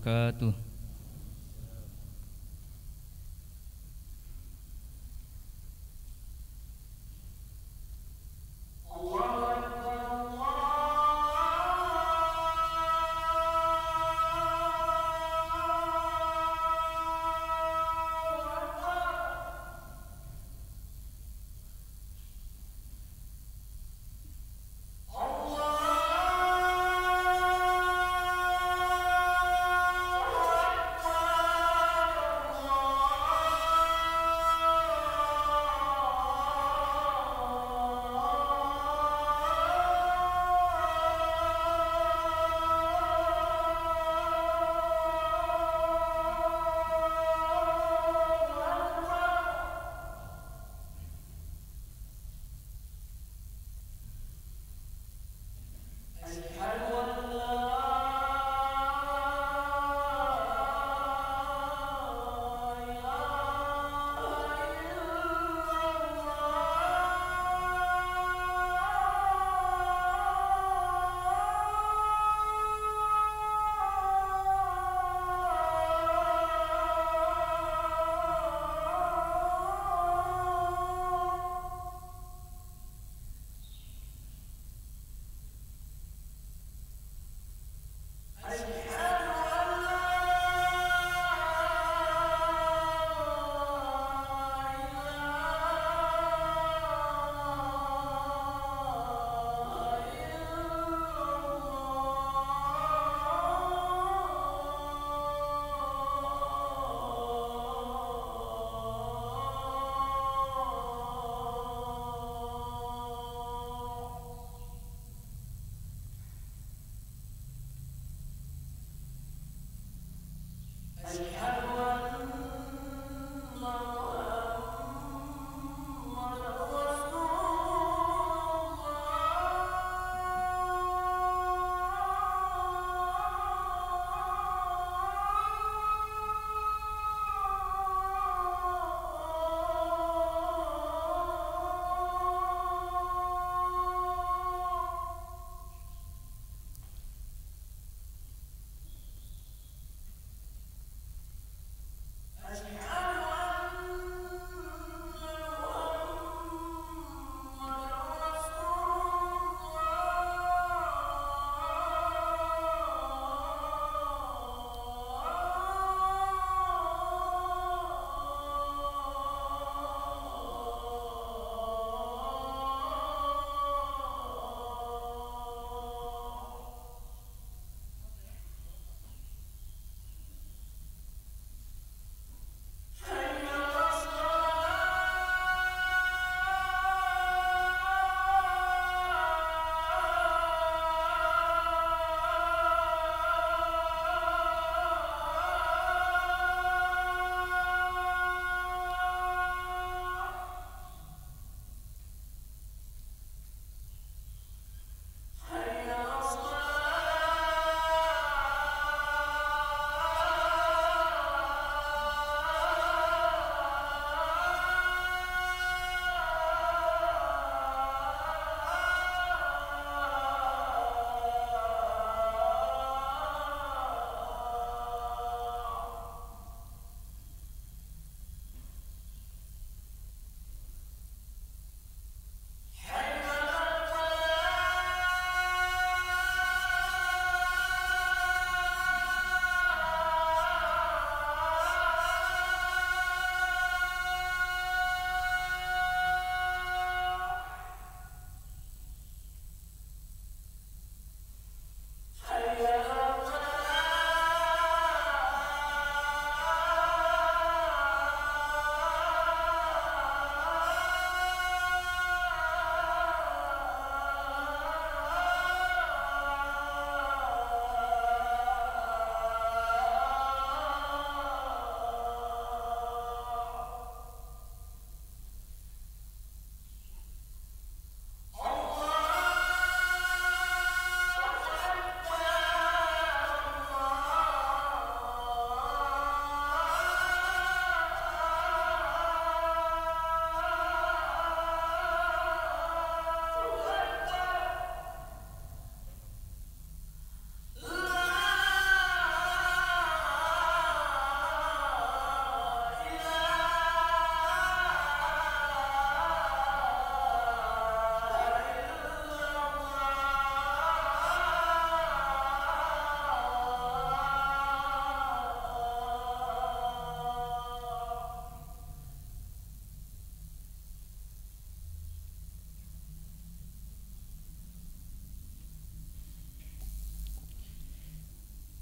wabarakatuh.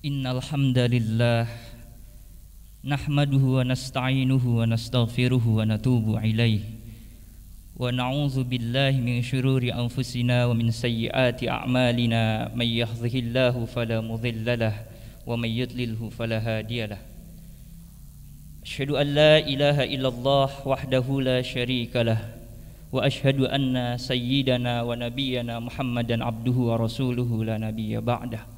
Innal hamdalillah nahmaduhu wa nasta'inuhu wa nastaghfiruhu wa natubu ilaih wa na'udzu billahi min syururi anfusina wa min sayyiati a'malina may yahdihillahu fala mudhillalah wa may yudlilhu fala hadiyalah. Asyhadu an la ilaha illallah wahdahu la syarikalah wa asyhadu anna sayyidana wa nabiyyana Muhammadan abduhu wa rasuluhu la nabiyya ba'dah.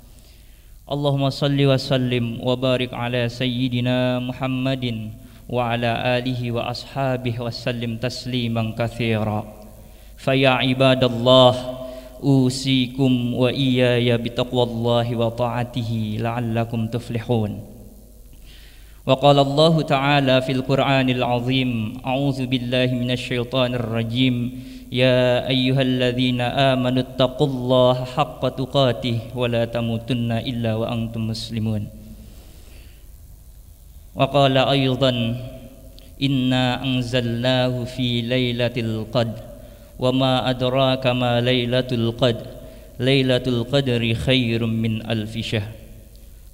Allahumma salli wa sallim wa barik ala sayyidina Muhammadin wa ala alihi wa ashabihi wa sallim tasliman katsira. Faya ibadallah usikum wa iyaya bitaqwallahi wa ta'atihi la'allakum tuflihun. Wa qala Allah ta'ala fil Qur'anil azim, a'udzu billahi minasy syaithanir rajim. Ya ayyuhalladzina amanu taqullaha haqqa tuqatih wa la tamutunna illa wa antum muslimun. Wa qala aidan inna anzalnahu fi lailatul qadr wa ma adraka ma lailatul qadr lailatul qadri khairum min alfi syahr.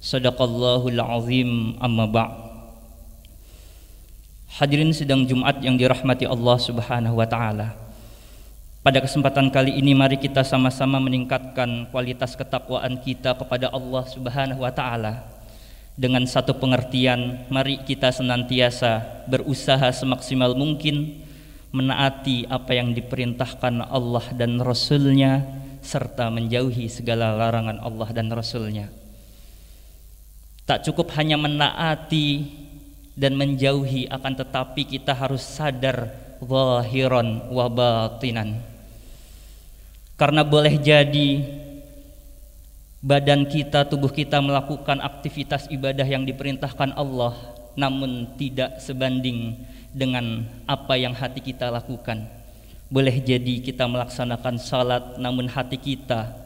Shadaqallahul azim. Amma ba'd. Hadirin sidang Jumat yang dirahmati Allah Subhanahu wa taala. Pada kesempatan kali ini mari kita sama-sama meningkatkan kualitas ketakwaan kita kepada Allah Subhanahu wa taala. Dengan satu pengertian, mari kita senantiasa berusaha semaksimal mungkin menaati apa yang diperintahkan Allah dan Rasul-Nya serta menjauhi segala larangan Allah dan Rasul-Nya. Tak cukup hanya menaati dan menjauhi, akan tetapi kita harus sadar zahiran wa batinan. Karena boleh jadi badan kita, tubuh kita melakukan aktivitas ibadah yang diperintahkan Allah, namun tidak sebanding dengan apa yang hati kita lakukan. Boleh jadi kita melaksanakan salat, namun hati kita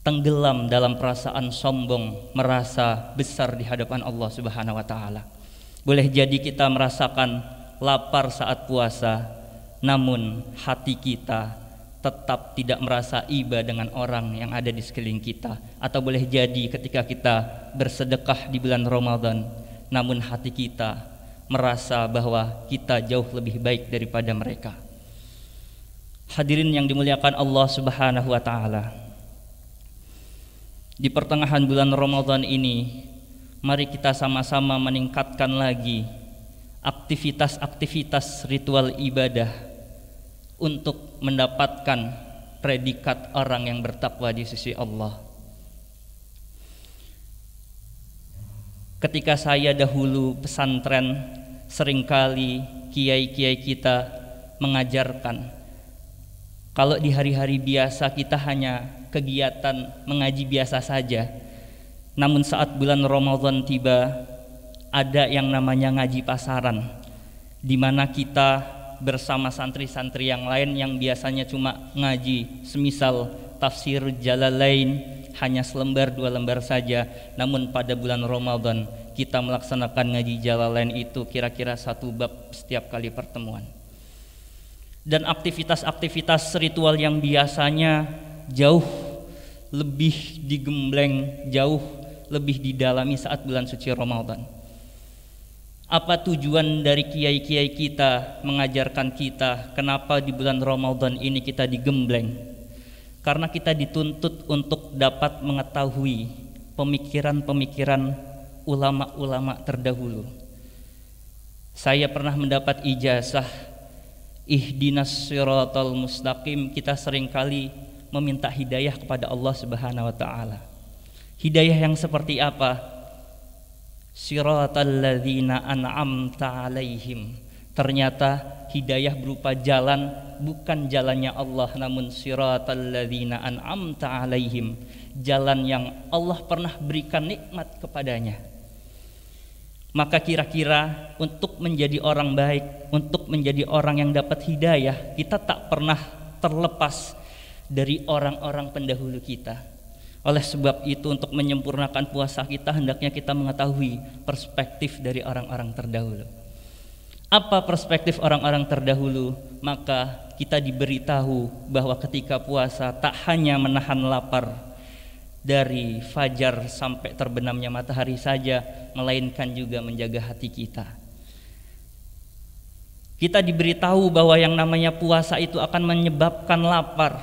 tenggelam dalam perasaan sombong, merasa besar di hadapan Allah Subhanahu wa taala. Boleh jadi kita merasakan lapar saat puasa, namun hati kita tetap tidak merasa iba dengan orang yang ada di sekeliling kita. Atau boleh jadi ketika kita bersedekah di bulan Ramadan, namun hati kita merasa bahwa kita jauh lebih baik daripada mereka. Hadirin yang dimuliakan Allah Subhanahu wa taala, di pertengahan bulan Ramadan ini mari kita sama-sama meningkatkan lagi aktivitas-aktivitas ritual ibadah untuk mendapatkan predikat orang yang bertakwa di sisi Allah. Ketika saya dahulu pesantren, seringkali kiai-kiai kita mengajarkan kalau di hari-hari biasa kita hanya kegiatan mengaji biasa saja, namun saat bulan Ramadan tiba ada yang namanya ngaji pasaran, di mana kita bersama santri-santri yang lain yang biasanya cuma ngaji semisal tafsir Jalalain hanya selembar dua lembar saja, namun pada bulan Ramadan kita melaksanakan ngaji Jalalain itu kira-kira satu bab setiap kali pertemuan. Dan aktivitas-aktivitas ritual yang biasanya jauh lebih digembleng, jauh lebih didalami saat bulan suci Ramadan. Apa tujuan dari kiai-kiai kita mengajarkan kita kenapa di bulan Ramadan ini kita digembleng? Karena kita dituntut untuk dapat mengetahui pemikiran-pemikiran ulama-ulama terdahulu. Saya pernah mendapat ijazah ihdinas siratal mustaqim. Kita seringkali meminta hidayah kepada Allah Subhanahu wa taala. Hidayah yang seperti apa? Siratal ladzina an'amta alaihim. Ternyata hidayah berupa jalan, bukan jalannya Allah, namun siratal ladzina an'amta alaihim, jalan yang Allah pernah berikan nikmat kepadanya. Maka kira-kira untuk menjadi orang baik, untuk menjadi orang yang dapat hidayah, kita tak pernah terlepas dari orang-orang pendahulu kita. Oleh sebab itu, untuk menyempurnakan puasa kita hendaknya kita mengetahui perspektif dari orang-orang terdahulu. Apa perspektif orang-orang terdahulu? Maka kita diberitahu bahwa ketika puasa tak hanya menahan lapar, dari fajar sampai terbenamnya matahari saja, melainkan juga menjaga hati kita. Kita diberitahu bahwa yang namanya puasa itu akan menyebabkan lapar,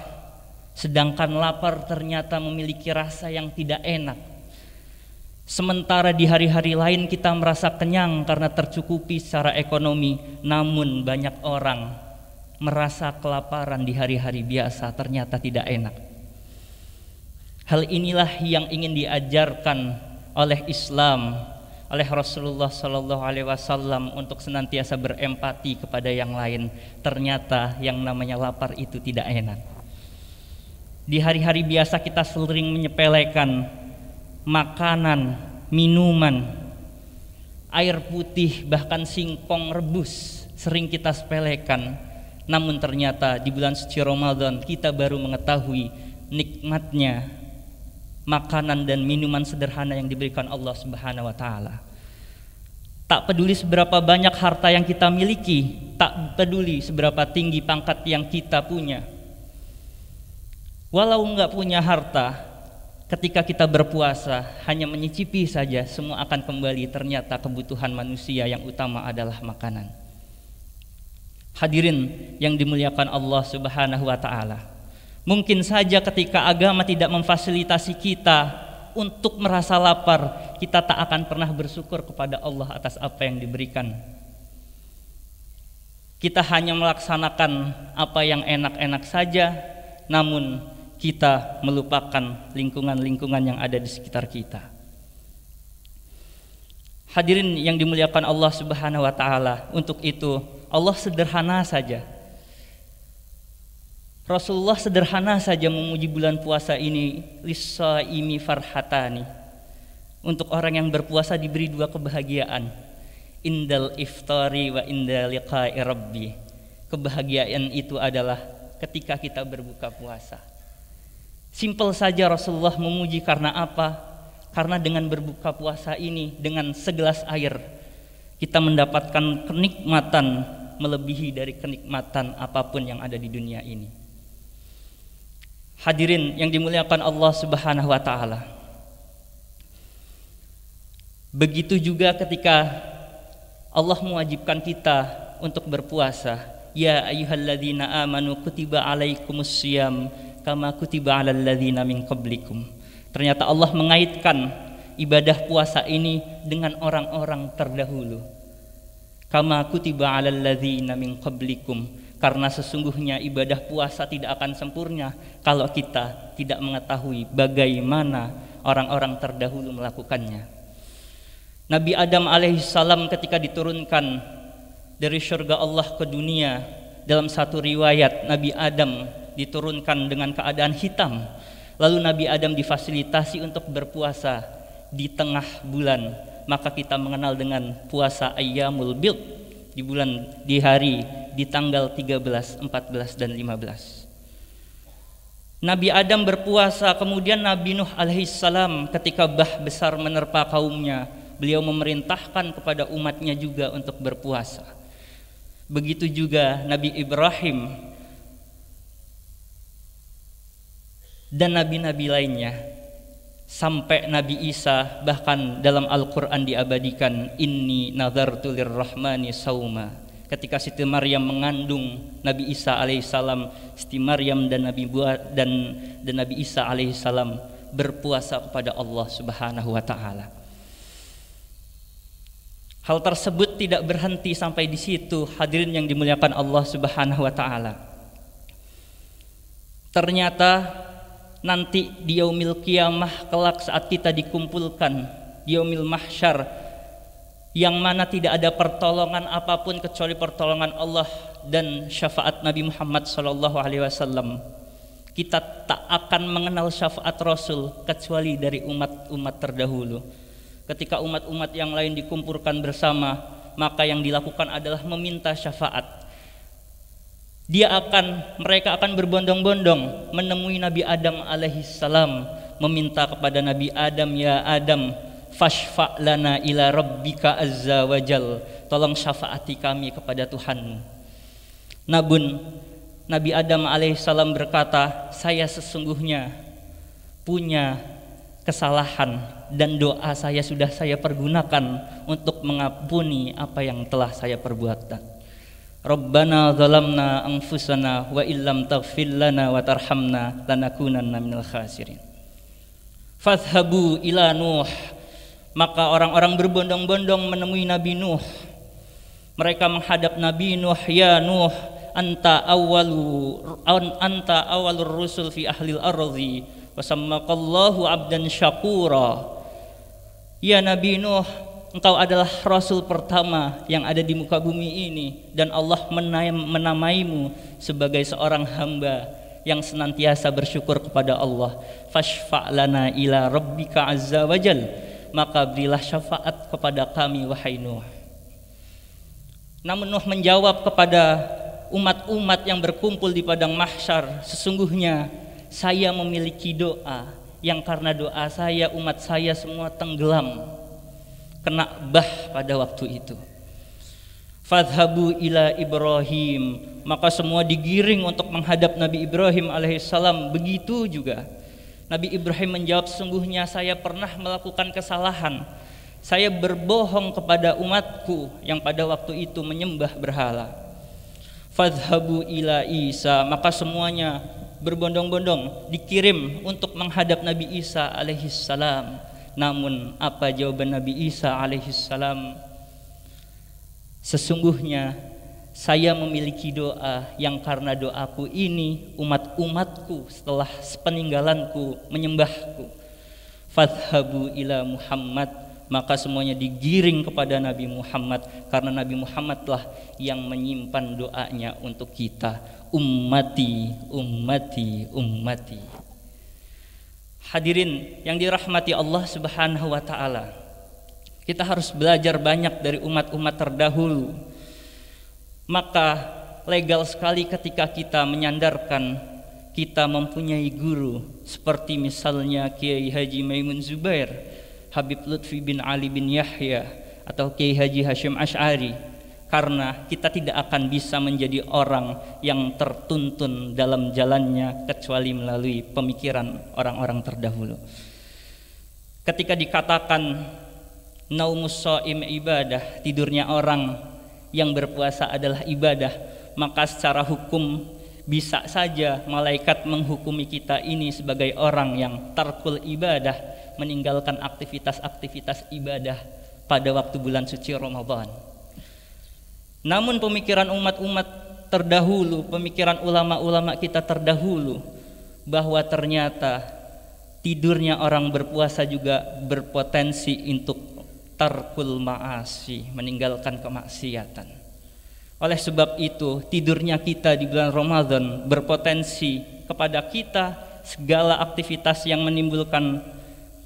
sedangkan lapar ternyata memiliki rasa yang tidak enak. Sementara di hari-hari lain kita merasa kenyang karena tercukupi secara ekonomi, namun banyak orang merasa kelaparan di hari-hari biasa, ternyata tidak enak. Hal inilah yang ingin diajarkan oleh Islam, oleh Rasulullah Sallallahu Alaihi Wasallam untuk senantiasa berempati kepada yang lain. Ternyata yang namanya lapar itu tidak enak. Di hari-hari biasa kita sering menyepelekan makanan, minuman, air putih, bahkan singkong rebus sering kita sepelekan. Namun ternyata di bulan suci Ramadan kita baru mengetahui nikmatnya makanan dan minuman sederhana yang diberikan Allah Subhanahu wa taala. Tak peduli seberapa banyak harta yang kita miliki, tak peduli seberapa tinggi pangkat yang kita punya. Walau enggak punya harta, ketika kita berpuasa hanya menyicipi saja, semua akan kembali. Ternyata kebutuhan manusia yang utama adalah makanan. Hadirin yang dimuliakan Allah Subhanahu wa taala. Mungkin saja ketika agama tidak memfasilitasi kita untuk merasa lapar, kita tak akan pernah bersyukur kepada Allah atas apa yang diberikan. Kita hanya melaksanakan apa yang enak-enak saja, namun kita melupakan lingkungan-lingkungan yang ada di sekitar kita. Hadirin yang dimuliakan Allah Subhanahu wa taala, untuk itu Allah sederhana saja. Rasulullah sederhana saja memuji bulan puasa ini, lis-shaimi farhatani. Untuk orang yang berpuasa diberi dua kebahagiaan, indal iftari wa indal liqa'i rabbi. Kebahagiaan itu adalah ketika kita berbuka puasa. Simpel saja Rasulullah memuji, karena apa? Karena dengan berbuka puasa ini, dengan segelas air, kita mendapatkan kenikmatan melebihi dari kenikmatan apapun yang ada di dunia ini. Hadirin yang dimuliakan Allah Subhanahu wa taala. Begitu juga ketika Allah mewajibkan kita untuk berpuasa, ya ayyuhalladzina amanu kutiba alaikumussyiyam kama kutiba alal ladzina min qablikum. Ternyata Allah mengaitkan ibadah puasa ini dengan orang-orang terdahulu. Kama kutiba alal ladzina min qablikum. Karena sesungguhnya ibadah puasa tidak akan sempurna kalau kita tidak mengetahui bagaimana orang-orang terdahulu melakukannya. Nabi Adam alaihissalam ketika diturunkan dari surga Allah ke dunia, dalam satu riwayat Nabi Adam diturunkan dengan keadaan hitam. Lalu Nabi Adam difasilitasi untuk berpuasa di tengah bulan, maka kita mengenal dengan puasa Ayyamul Bid, di hari di tanggal 13, 14 dan 15. Nabi Adam berpuasa, kemudian Nabi Nuh alaihissalam ketika bah besar menerpa kaumnya, beliau memerintahkan kepada umatnya juga untuk berpuasa. Begitu juga Nabi Ibrahim dan nabi-nabi lainnya, sampai Nabi Isa, bahkan dalam Al-Quran diabadikan, inni nadhartu lirrahmani sauma. Ketika Siti Maryam mengandung Nabi Isa alaihissalam, Siti Maryam dan Nabi Isa alaihissalam berpuasa kepada Allah Subhanahu wa taala. Hal tersebut tidak berhenti sampai di situ, hadirin yang dimuliakan Allah Subhanahu wa taala. Ternyata nanti di yaumil qiyamah kelak saat kita dikumpulkan di yaumil mahsyar, yang mana tidak ada pertolongan apapun kecuali pertolongan Allah dan syafaat Nabi Muhammad SAW. Kita tak akan mengenal syafaat Rasul kecuali dari umat-umat terdahulu. Ketika umat-umat yang lain dikumpulkan bersama, maka yang dilakukan adalah meminta syafaat. Mereka akan berbondong-bondong menemui Nabi Adam alaihissalam, meminta kepada Nabi Adam, ya Adam, fashfa' lana ila rabbika azza wa jal, tolong syafaati kami kepada Tuhanmu. Namun Nabi Adam alaihissalam berkata, saya sesungguhnya punya kesalahan dan doa saya sudah saya pergunakan untuk mengampuni apa yang telah saya perbuat. Rabbana zalamna anfusana wa illam taghfir lana wa tarhamna lanakunanna minal khasirin. Fadhhabu ila Nuh. Maka orang-orang berbondong-bondong menemui Nabi Nuh. Mereka menghadap Nabi Nuh, ya Nuh, anta awalur rusul fi ahlil ardi wa sammaqallahu abdan syakura. Ya Nabi Nuh, engkau adalah rasul pertama yang ada di muka bumi ini, dan Allah menamaimu sebagai seorang hamba yang senantiasa bersyukur kepada Allah. Fashfa' lana ila rabbika azza wajal. Maka berilah syafaat kepada kami wahai Nuh. Namun Nuh menjawab kepada umat-umat yang berkumpul di padang mahsyar, sesungguhnya saya memiliki doa yang karena doa saya umat saya semua tenggelam, kena bah pada waktu itu. Fadhhabu ila Ibrahim. Maka semua digiring untuk menghadap Nabi Ibrahim alaihissalam. Begitu juga Nabi Ibrahim menjawab, sesungguhnya saya pernah melakukan kesalahan. Saya berbohong kepada umatku yang pada waktu itu menyembah berhala. Fadhhabu ila Isa. Maka semuanya berbondong-bondong dikirim untuk menghadap Nabi Isa alaihissalam. Namun apa jawaban Nabi Isa alaihissalam? Sesungguhnya saya memiliki doa yang karena doaku ini umat-umatku setelah peninggalanku menyembahku. Fadhhabu ila Muhammad. Maka semuanya digiring kepada Nabi Muhammad, karena Nabi Muhammad lah yang menyimpan doanya untuk kita. Ummati, ummati, ummati. Hadirin yang dirahmati Allah Subhanahu wa ta'ala, kita harus belajar banyak dari umat-umat terdahulu. Maka legal sekali ketika kita menyandarkan kita mempunyai guru seperti misalnya Kiai Haji Maimun Zubair, Habib Lutfi bin Ali bin Yahya, atau Kiai Haji Hashim Asy'ari, karena kita tidak akan bisa menjadi orang yang tertuntun dalam jalannya kecuali melalui pemikiran orang-orang terdahulu. Ketika dikatakan naumus shaim ibadah, tidurnya orang yang berpuasa adalah ibadah, maka secara hukum bisa saja malaikat menghukumi kita ini sebagai orang yang tarkul ibadah, meninggalkan aktivitas-aktivitas ibadah pada waktu bulan suci Ramadan. Namun pemikiran umat-umat terdahulu, pemikiran ulama-ulama kita terdahulu, bahwa ternyata tidurnya orang berpuasa juga berpotensi untuk tarkul ma'asi, meninggalkan kemaksiatan. Oleh sebab itu, tidurnya kita di bulan Ramadan berpotensi kepada kita segala aktivitas yang menimbulkan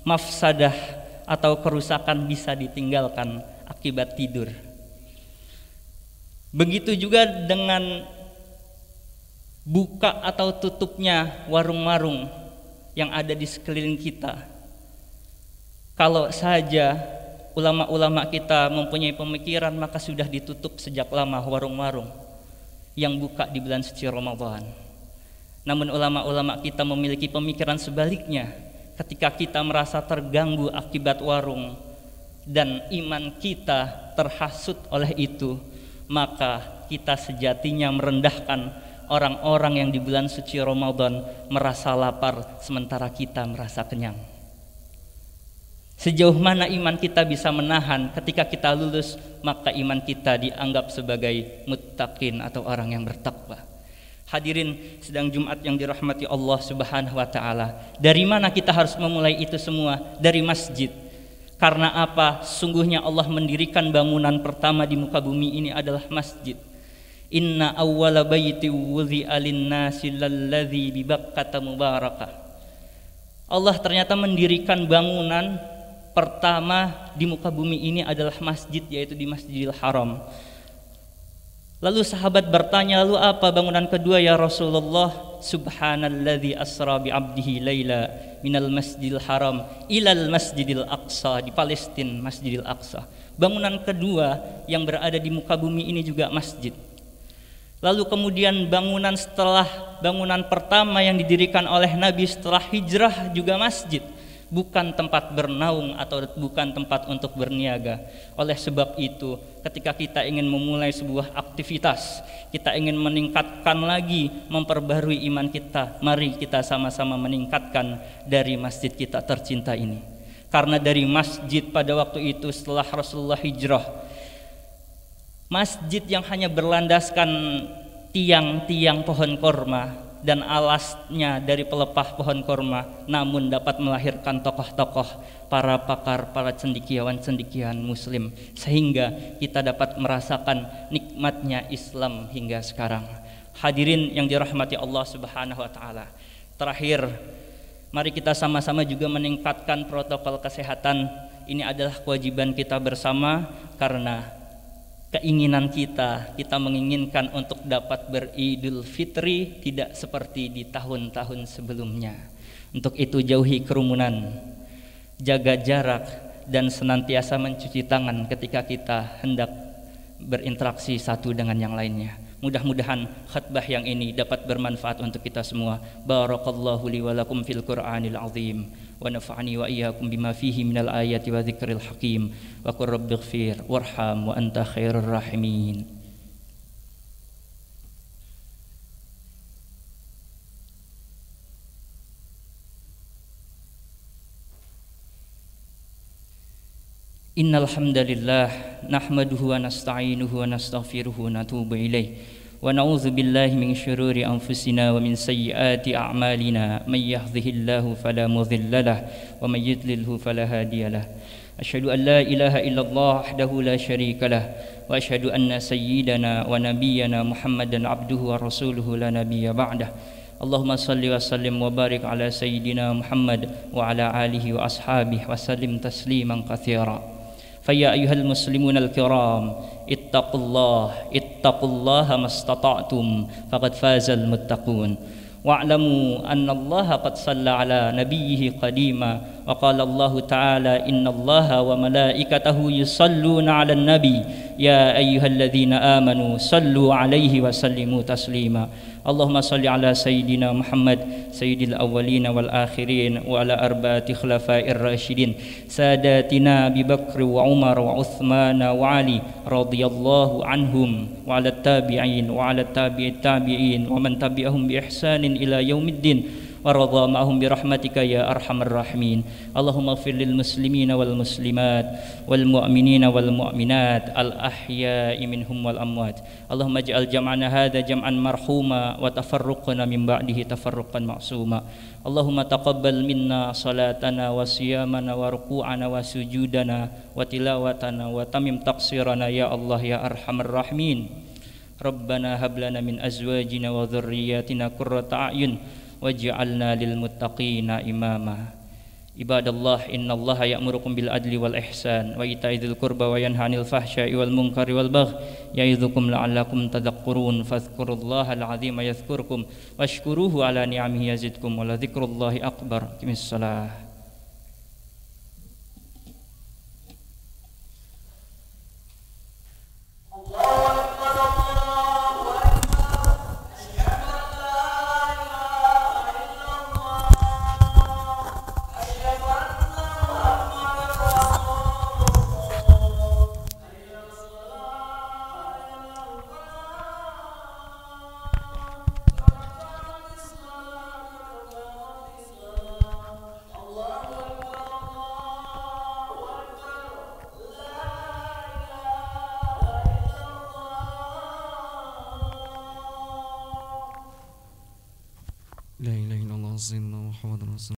mafsadah atau kerusakan bisa ditinggalkan akibat tidur. Begitu juga dengan buka atau tutupnya warung-warung yang ada di sekeliling kita. Kalau saja ulama-ulama kita mempunyai pemikiran, maka sudah ditutup sejak lama warung-warung yang buka di bulan suci Ramadan. Namun ulama-ulama kita memiliki pemikiran sebaliknya. Ketika kita merasa terganggu akibat warung dan iman kita terhasut oleh itu, maka kita sejatinya merendahkan orang-orang yang di bulan suci Ramadan merasa lapar sementara kita merasa kenyang. Sejauh mana iman kita bisa menahan, ketika kita lulus maka iman kita dianggap sebagai muttaqin atau orang yang bertakwa. Hadirin sedang Jumat yang dirahmati Allah Subhanahu wa ta'ala, dari mana kita harus memulai itu semua? Dari masjid. Karena apa? Sungguhnya Allah mendirikan bangunan pertama di muka bumi ini adalah masjid. Inna awwala bayti wudhi'a lin-nasi lalladzi bi Bakkata mubarakah. Allah ternyata mendirikan bangunan pertama di muka bumi ini adalah masjid, yaitu di Masjidil Haram. Lalu sahabat bertanya, lalu apa bangunan kedua ya Rasulullah? Subhanalladzi asra bi 'abdihi laila minal Masjidil Haram ilal Masjidil Aqsa, di Palestina Masjidil Aqsa. Bangunan kedua yang berada di muka bumi ini juga masjid. Lalu kemudian bangunan setelah bangunan pertama yang didirikan oleh Nabi setelah hijrah juga masjid. bukan tempat bernaung atau bukan tempat untuk berniaga. Oleh sebab itu, ketika kita ingin memulai sebuah aktivitas, kita ingin meningkatkan lagi, memperbarui iman kita, mari kita sama-sama meningkatkan dari masjid kita tercinta ini. Karena dari masjid pada waktu itu setelah Rasulullah hijrah, masjid yang hanya berlandaskan tiang-tiang pohon korma dan alasnya dari pelepah pohon korma, namun dapat melahirkan tokoh-tokoh, para pakar, para cendekiawan-cendekiawan muslim, sehingga kita dapat merasakan nikmatnya Islam hingga sekarang. Hadirin yang dirahmati Allah Subhanahu wa taala. Terakhir, mari kita sama-sama juga meningkatkan protokol kesehatan. Ini adalah kewajiban kita bersama, karena keinginan kita menginginkan untuk dapat beridul fitri tidak seperti di tahun-tahun sebelumnya. Untuk itu jauhi kerumunan, jaga jarak, dan senantiasa mencuci tangan ketika kita hendak berinteraksi satu dengan yang lainnya. Mudah-mudahan khutbah yang ini dapat bermanfaat untuk kita semua. Barakallahu li wa lakum fil Qur'anil azim wa nafa'ani wa iyyakum bima fihi minal ayati wa dzikril hakim wa qur rabbighfir warham wa anta khairur rahimin. Innal hamdalillah nahmaduhu wa nasta'inuhu wa nastaghfiruhu wa natubu ilaih wa na'udzu billahi min syururi anfusina wa min sayyiati a'malina may yahdihillahu fala mudilla lahu wa may yudlilhu fala hadiya lahu. Asyhadu an la ilaha illallah wahdahu la syarika lahu wa asyhadu anna sayyidana wa nabiyyana Muhammadan abduhu wa rasuluhu la nabiyya ba'dah. Allahumma salli wa sallim wa barik ala sayyidina Muhammad wa ala alihi wa ashabihi wa sallim tasliman katsira. Faya ayyuhal muslimun al-kiram, ittaqullaha mastata'tum faqad fazal muttaqun. Wa'lamu anna Allah qad shalla ala nabiyhi qadima wa qala Allah ta'ala innallaha wa malaikatahu yusalluna 'alan nabi ya ayyuhalladzina amanu sallu 'alaihi wa sallimu taslima. Allahumma salli ala sayyidina Muhammad sayyidil awwalin wal akhirin wa ala arba'ati khulafa'ir rasyidin sadatina Abi Bakr wa Umar wa Uthman wa Ali radhiyallahu anhum wa ala tabi'in wa ala tabi'it tabi'in wa man tabi'ahum bi ihsanin ila yaumiddin wa radha ma'hum bi rahmatika ya arhamar rahimin. Allahumma ighfir lil muslimina wal muslimat wal mu'minina wal mu'minat al ahya'i minhum wal amwat. Allahumma ij'al jam'ana hadha jam'an marhuma wa tafarruqana min ba'dihi tafarruqan ma'suma. Allahumma taqabbal minna salatana wa siyamana wa ruku'ana wa sujudana wa tilawatana wa tamim taqsirana ya Allah ya arhamar rahimin. Rabbana hab lana min azwajina wa dhurriyyatina qurrata a'yun waj'alna lil muttaqina imama. Ibadallah, innallaha ya'murukum bil adli wal ihsan wa ita'i dzil qurba wa yanha 'anil fahsya'i wal munkari wal baghi ya'idzukum la'allakum tadhakkurun. Fadhkurullahal 'azima yadhkurkum washkuruhu 'ala ni'amihi yazidkum wa la dzikrullahi akbar. Qimis shalah. La ilaha illallah